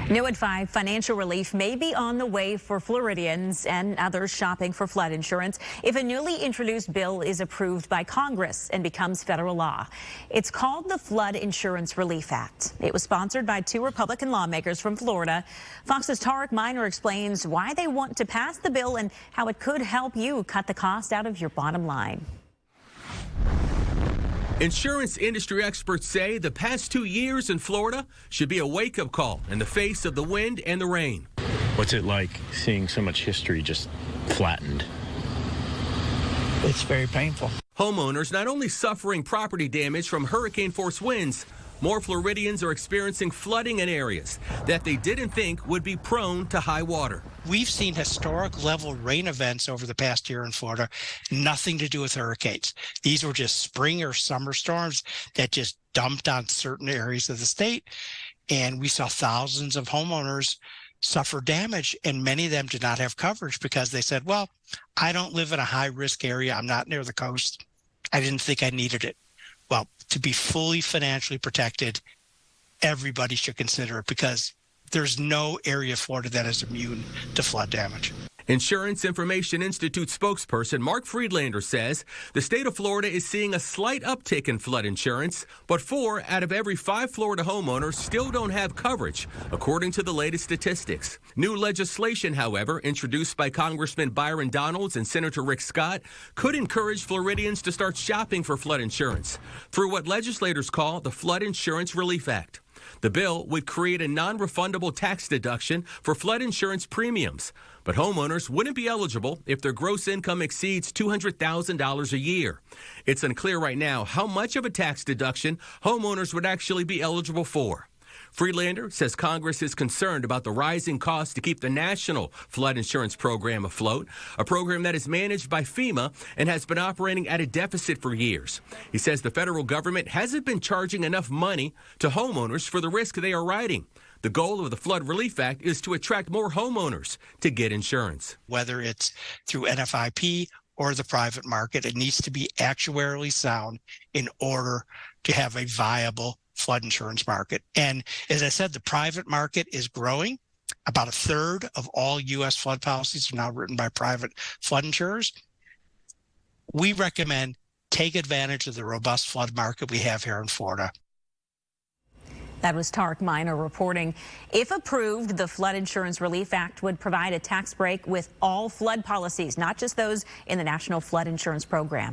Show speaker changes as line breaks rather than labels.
New at 5, financial relief may be on the way for Floridians and others shopping for flood insurance if a newly introduced bill is approved by Congress and becomes federal law. It's called the Flood Insurance Relief Act. It was sponsored by 2 Republican lawmakers from Florida. Fox's Tarek Minor explains why they want to pass the bill and how it could help you cut the cost out of your bottom line.
Insurance industry experts say the past 2 years in Florida should be a wake-up call in the face of the wind and the rain.
What's it like seeing so much history just flattened?
It's very painful.
Homeowners not only suffering property damage from hurricane-force winds, more Floridians are experiencing flooding in areas that they didn't think would be prone to high water.
We've seen historic level rain events over the past year in Florida, nothing to do with hurricanes. These were just spring or summer storms that just dumped on certain areas of the state. And we saw thousands of homeowners suffer damage, and many of them did not have coverage because they said, well, I don't live in a high-risk area. I'm not near the coast. I didn't think I needed it. Well, to be fully financially protected, everybody should consider it because there's no area of Florida that is immune to flood damage.
Insurance Information Institute spokesperson Mark Friedlander says the state of Florida is seeing a slight uptick in flood insurance, but 4 out of every 5 Florida homeowners still don't have coverage, according to the latest statistics. New legislation, however, introduced by Congressman Byron Donalds and Senator Rick Scott, could encourage Floridians to start shopping for flood insurance through what legislators call the Flood Insurance Relief Act. The bill would create a non-refundable tax deduction for flood insurance premiums, but homeowners wouldn't be eligible if their gross income exceeds $200,000 a year. It's unclear right now how much of a tax deduction homeowners would actually be eligible for. Friedlander says Congress is concerned about the rising cost to keep the National Flood Insurance Program afloat, a program that is managed by FEMA and has been operating at a deficit for years. He says the federal government hasn't been charging enough money to homeowners for the risk they are riding. The goal of the Flood Relief Act is to attract more homeowners to get insurance.
Whether it's through NFIP or the private market, it needs to be actuarially sound in order to have a viable flood insurance market. And as I said, the private market is growing. About 1/3 of all U.S. flood policies are now written by private flood insurers. We recommend take advantage of the robust flood market we have here in Florida.
That was Tarek Minor reporting. If approved, the Flood Insurance Relief Act would provide a tax break with all flood policies, not just those in the National Flood Insurance Program.